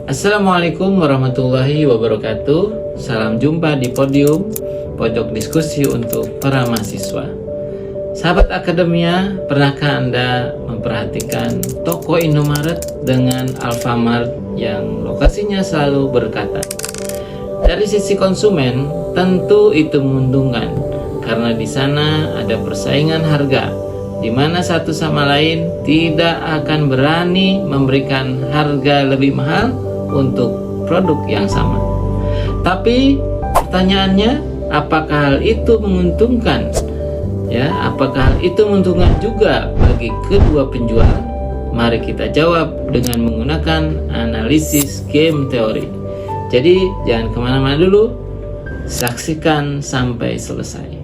Assalamualaikum warahmatullahi wabarakatuh. Salam jumpa di podium pojok diskusi untuk para mahasiswa. Sahabat akademia, pernahkah Anda memperhatikan toko Indomaret dengan Alfamart yang lokasinya selalu berdekatan? Dari sisi konsumen, tentu itu menguntungkan karena di sana ada persaingan harga, di mana satu sama lain tidak akan berani memberikan harga lebih mahal untuk produk yang sama. Tapi pertanyaannya, apakah hal itu menguntungkan? Ya, apakah hal itu menguntungkan juga bagi kedua penjual? Mari kita jawab dengan menggunakan analisis game teori. Jadi jangan kemana-mana dulu, saksikan sampai selesai.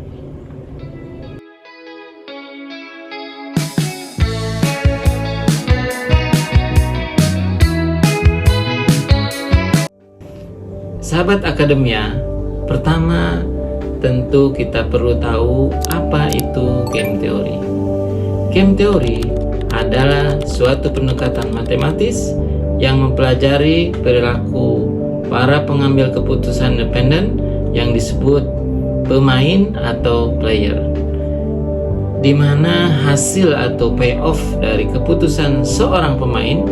Sahabat akademia, pertama tentu kita perlu tahu apa itu game teori. Game teori adalah suatu pendekatan matematis yang mempelajari perilaku para pengambil keputusan independen yang disebut pemain atau player, di mana hasil atau payoff dari keputusan seorang pemain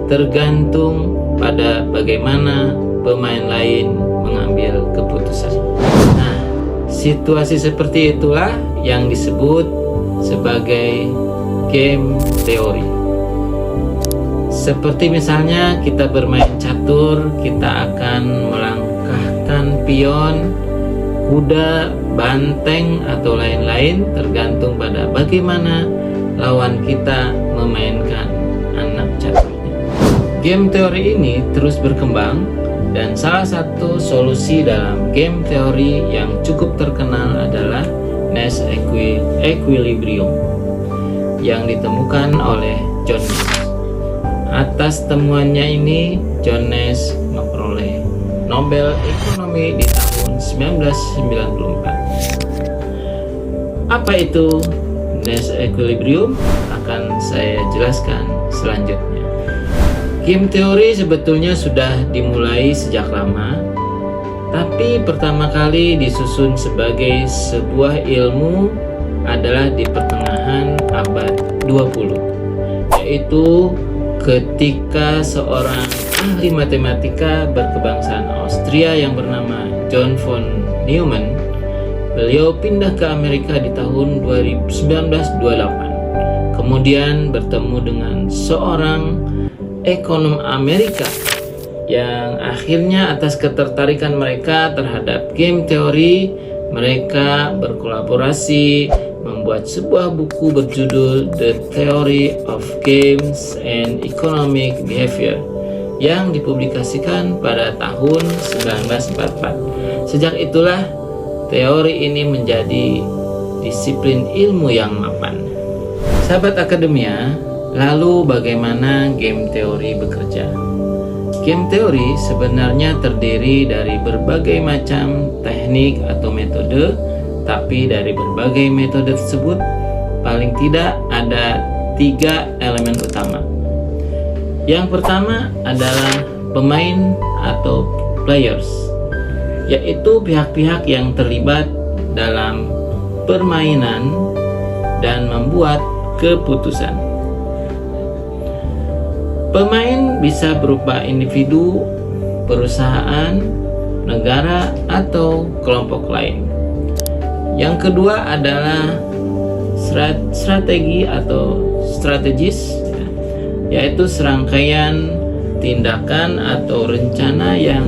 tergantung pada bagaimana pemain lain mengambil keputusan. Nah, situasi seperti itulah yang disebut sebagai game teori. Seperti misalnya kita bermain catur, kita akan melangkahkan pion, kuda, banteng, atau lain-lain tergantung pada bagaimana lawan kita memainkan anak caturnya. Game teori ini terus berkembang, dan salah satu solusi dalam game teori yang cukup terkenal adalah Nash Equilibrium yang ditemukan oleh John Nash. Atas temuannya ini, John Nash memperoleh Nobel Ekonomi di tahun 1994. Apa itu Nash Equilibrium? Akan saya jelaskan selanjutnya. Game teori sebetulnya sudah dimulai sejak lama, tapi pertama kali disusun sebagai sebuah ilmu adalah di pertengahan abad 20, yaitu ketika seorang ahli matematika berkebangsaan Austria yang bernama John von Neumann, beliau pindah ke Amerika di tahun 1928, kemudian bertemu dengan seorang ekonom Amerika yang akhirnya atas ketertarikan mereka terhadap game teori, mereka berkolaborasi membuat sebuah buku berjudul The Theory of Games and Economic Behavior yang dipublikasikan pada tahun 1944. Sejak itulah teori ini menjadi disiplin ilmu yang mapan. Sahabat akademia, lalu bagaimana game teori bekerja? Game teori sebenarnya terdiri dari berbagai macam teknik atau metode, tapi dari berbagai metode tersebut paling tidak ada 3 elemen utama. Yang pertama adalah pemain atau players, yaitu pihak-pihak yang terlibat dalam permainan dan membuat keputusan. Pemain bisa berupa individu, perusahaan, negara, atau kelompok lain. Yang kedua adalah strategi atau strategis, yaitu serangkaian tindakan atau rencana yang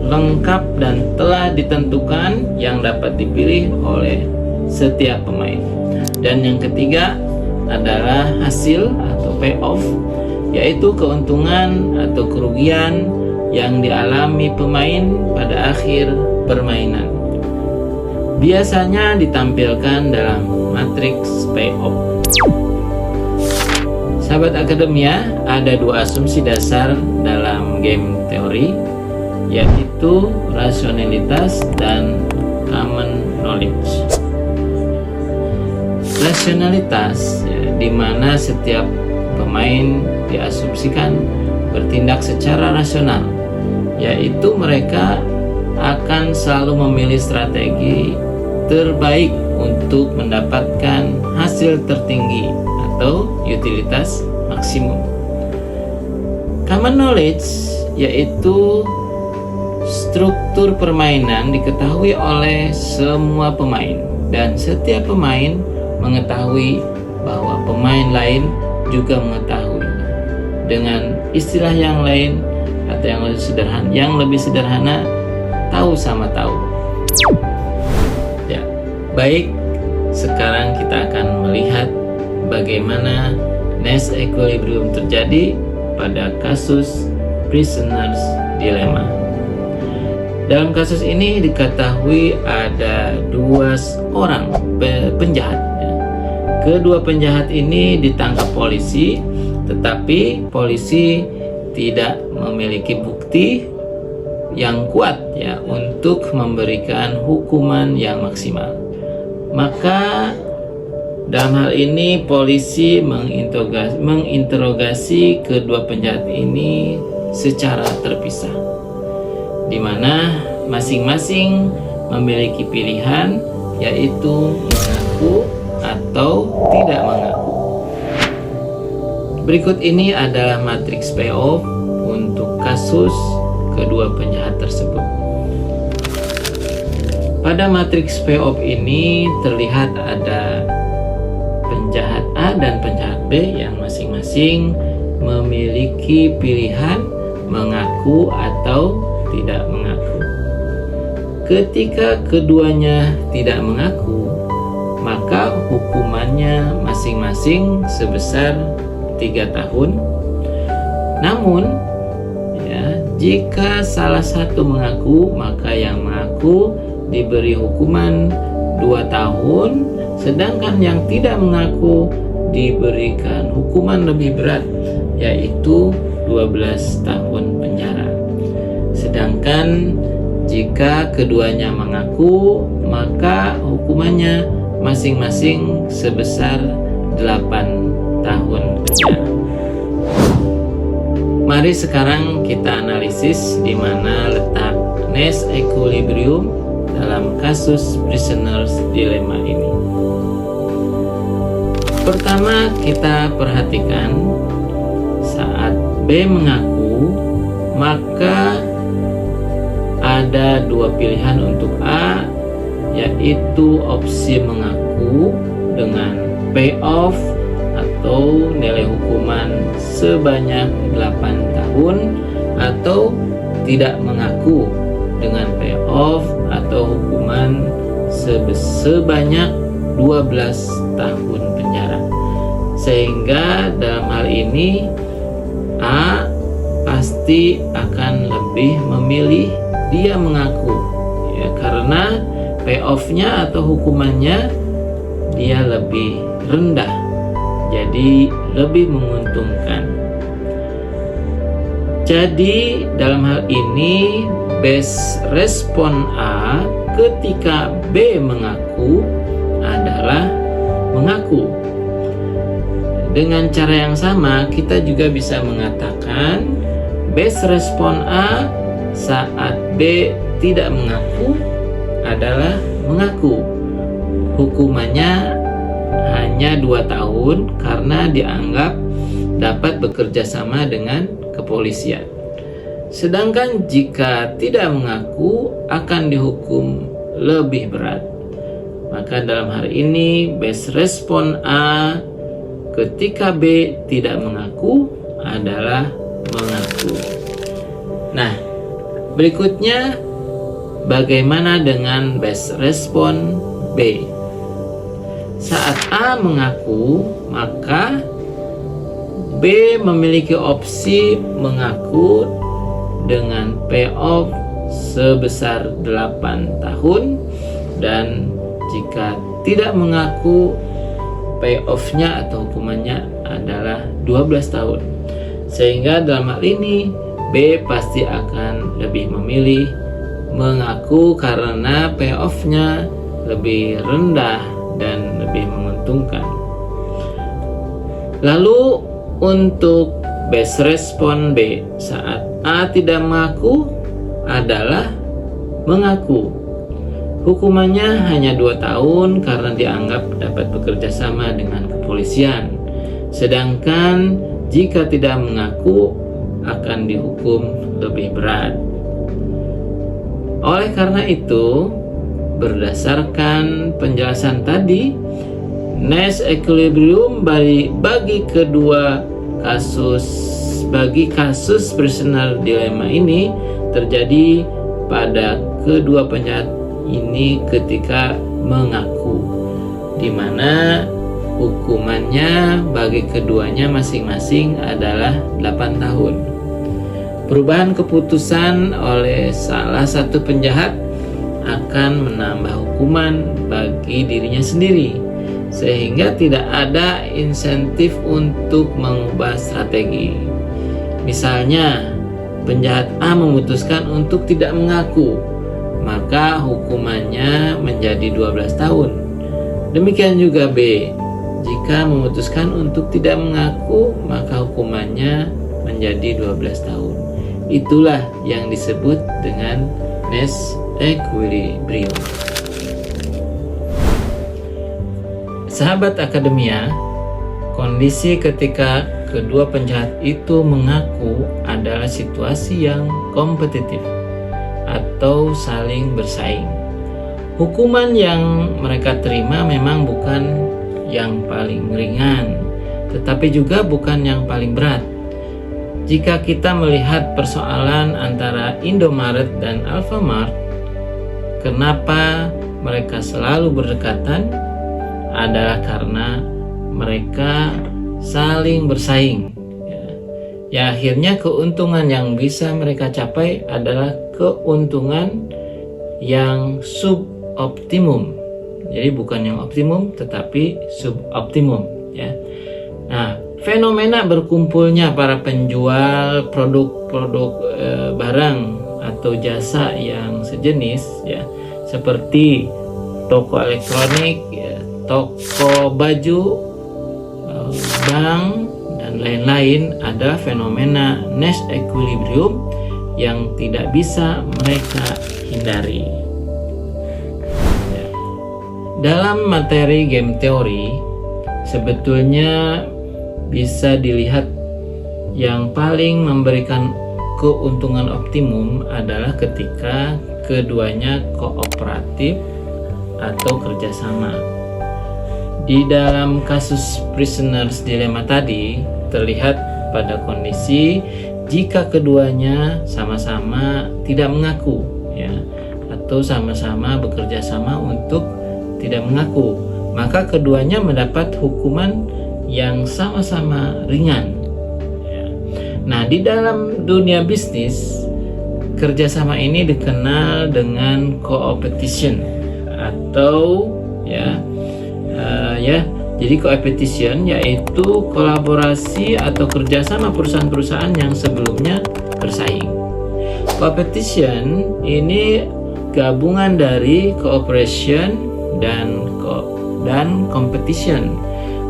lengkap dan telah ditentukan yang dapat dipilih oleh setiap pemain. Dan yang ketiga adalah hasil atau payoff, yaitu keuntungan atau kerugian yang dialami pemain pada akhir permainan. Biasanya ditampilkan dalam matriks payoff. Sahabat akademia, ada 2 asumsi dasar dalam game teori, yaitu rasionalitas dan common knowledge. Rasionalitas, di mana setiap pemain diasumsikan bertindak secara rasional, yaitu mereka akan selalu memilih strategi terbaik untuk mendapatkan hasil tertinggi atau utilitas maksimum. Common knowledge yaitu struktur permainan diketahui oleh semua pemain, dan setiap pemain mengetahui bahwa pemain lain juga mengetahui. Dengan istilah yang lain atau yang lebih sederhana, tahu sama tahu. Ya, baik. Sekarang kita akan melihat bagaimana Nash equilibrium terjadi pada kasus Prisoner's Dilemma. Dalam kasus ini diketahui ada 2 orang penjahat. Kedua penjahat ini ditangkap polisi, tetapi polisi tidak memiliki bukti yang kuat ya untuk memberikan hukuman yang maksimal. Maka dalam hal ini polisi menginterogasi kedua penjahat ini secara terpisah, di mana masing-masing memiliki pilihan, yaitu mengaku atau tidak mengaku. Berikut ini adalah matriks payoff untuk kasus kedua penjahat tersebut. Pada matriks payoff ini terlihat ada penjahat A dan penjahat B yang masing-masing memiliki pilihan mengaku atau tidak mengaku. Ketika keduanya tidak mengaku, maka hukumannya masing-masing sebesar 3 tahun. Namun, ya, jika salah satu mengaku, maka yang mengaku diberi hukuman 2 tahun, sedangkan yang tidak mengaku diberikan hukuman lebih berat, yaitu 12 tahun penjara. Sedangkan jika keduanya mengaku, maka hukumannya masing-masing sebesar 8 tahun penjara. Mari sekarang kita analisis di mana letak Nash equilibrium dalam kasus Prisoner's Dilemma ini. Pertama, kita perhatikan saat B mengaku, maka ada 2 pilihan untuk A, yaitu opsi mengaku dengan payoff atau nilai hukuman sebanyak 8 tahun, atau tidak mengaku dengan payoff atau hukuman sebanyak 12 tahun penjara. Sehingga dalam hal ini A pasti akan lebih memilih dia mengaku, ya, karena payoff-nya atau hukumannya dia lebih rendah, jadi lebih menguntungkan. Jadi dalam hal ini best respon A ketika B mengaku adalah mengaku. Dengan cara yang sama, kita juga bisa mengatakan best respon A saat B tidak mengaku adalah mengaku. Hukumannya hanya 2 tahun karena dianggap dapat bekerja sama dengan kepolisian. Sedangkan jika tidak mengaku akan dihukum lebih berat. Maka dalam hal ini best respon A ketika B tidak mengaku adalah mengaku. Nah, berikutnya bagaimana dengan best respon B? Saat A mengaku, maka B memiliki opsi mengaku dengan payoff sebesar 8 tahun, dan jika tidak mengaku, payoff-nya atau hukumannya adalah 12 tahun. Sehingga dalam hal ini B pasti akan lebih memilih mengaku karena payoff-nya lebih rendah dan lebih menguntungkan. Lalu untuk best respon B saat A tidak mengaku adalah mengaku. Hukumannya hanya 2 tahun karena dianggap dapat bekerja sama dengan kepolisian. Sedangkan jika tidak mengaku akan dihukum lebih berat. Oleh karena itu, berdasarkan penjelasan tadi, Nash equilibrium bagi kasus prisoner dilemma ini terjadi pada kedua penjahat ini ketika mengaku, di mana hukumannya bagi keduanya masing-masing adalah 8 tahun. Perubahan keputusan oleh salah satu penjahat akan menambah hukuman bagi dirinya sendiri, sehingga tidak ada insentif untuk mengubah strategi. Misalnya, penjahat A memutuskan untuk tidak mengaku, maka hukumannya menjadi 12 tahun. Demikian juga B, jika memutuskan untuk tidak mengaku, maka hukumannya menjadi 12 tahun. Itulah yang disebut dengan Nash equilibrium. Sahabat akademia, kondisi ketika kedua penjahat itu mengaku adalah situasi yang kompetitif atau saling bersaing. Hukuman yang mereka terima memang bukan yang paling ringan, tetapi juga bukan yang paling berat. Jika kita melihat persoalan antara Indomaret dan Alfamart, kenapa mereka selalu berdekatan? Adalah karena mereka saling bersaing. Ya, akhirnya keuntungan yang bisa mereka capai adalah keuntungan yang suboptimum. Jadi bukan yang optimum, tetapi suboptimum. Ya. Nah, fenomena berkumpulnya para penjual produk-produk barang atau jasa yang sejenis, ya, seperti toko elektronik, ya, toko baju, bank, dan lain-lain adalah fenomena Nash equilibrium yang tidak bisa mereka hindari. Ya. Dalam materi game teori, sebetulnya bisa dilihat yang paling memberikan keuntungan optimum adalah ketika keduanya kooperatif atau kerjasama. Di dalam kasus prisoners dilemma tadi terlihat pada kondisi jika keduanya sama-sama tidak mengaku, ya, atau sama-sama bekerja sama untuk tidak mengaku, maka keduanya mendapat hukuman yang sama-sama ringan. Nah, di dalam dunia bisnis, kerjasama ini dikenal dengan co-opetition atau jadi co-opetition yaitu kolaborasi atau kerjasama perusahaan-perusahaan yang sebelumnya bersaing. Co-opetition ini gabungan dari cooperation dan competition.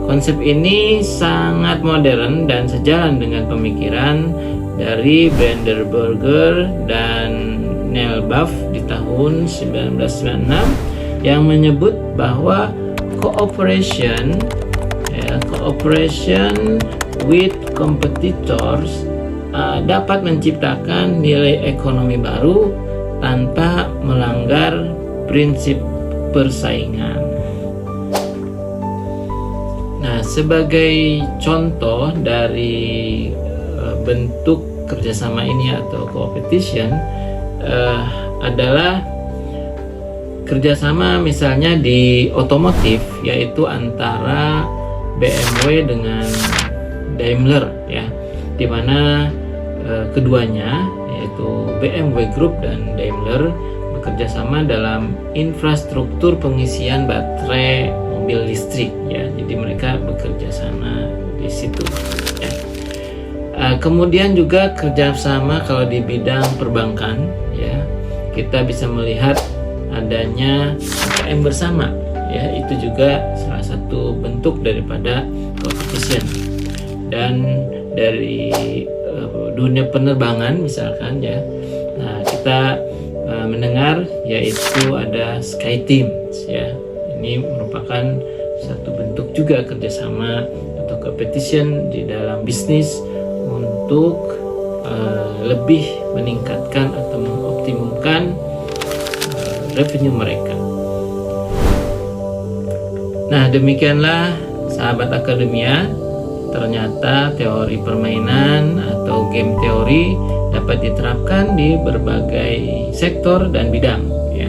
Konsep ini sangat modern dan sejalan dengan pemikiran dari Brandenburger dan Neelbaff di tahun 1996 yang menyebut bahwa cooperation with competitors dapat menciptakan nilai ekonomi baru tanpa melanggar prinsip persaingan. Nah, sebagai contoh dari bentuk kerjasama ini atau competition adalah kerjasama misalnya di otomotif, yaitu antara BMW dengan Daimler, ya, di mana keduanya yaitu BMW Group dan Daimler bekerja sama dalam infrastruktur pengisian baterai mobil listrik, ya. Jadi mereka bekerja sama di situ, ya. Kemudian juga kerjasama kalau di bidang perbankan, ya, kita bisa melihat adanya ATM bersama, ya, itu juga salah satu bentuk daripada competition. Dan dari dunia penerbangan misalkan ya. Nah, kita mendengar yaitu ada SkyTeams ya. Ini merupakan satu bentuk juga kerjasama atau competition di dalam bisnis untuk lebih meningkatkan atau mengoptimumkan revenue mereka. Nah, demikianlah sahabat akademia, ternyata teori permainan atau game teori dapat diterapkan di berbagai sektor dan bidang ya.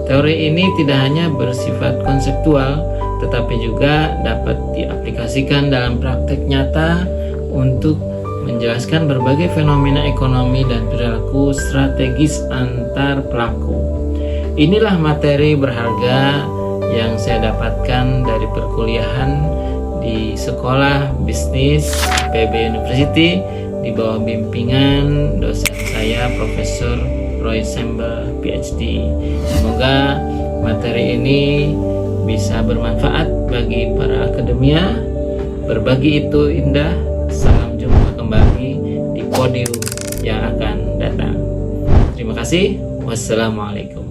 Teori ini tidak hanya bersifat konseptual, tetapi juga dapat diaplikasikan dalam praktek nyata untuk menjelaskan berbagai fenomena ekonomi dan perilaku strategis antar pelaku. Inilah materi berharga yang saya dapatkan dari perkuliahan di Sekolah Bisnis IPB University di bawah bimbingan dosen saya Profesor Roy Sembel PhD. Semoga materi ini bisa bermanfaat bagi para akademia. Berbagi itu indah. Salam jumpa kembali di podium yang akan datang. Terima kasih. Wassalamualaikum.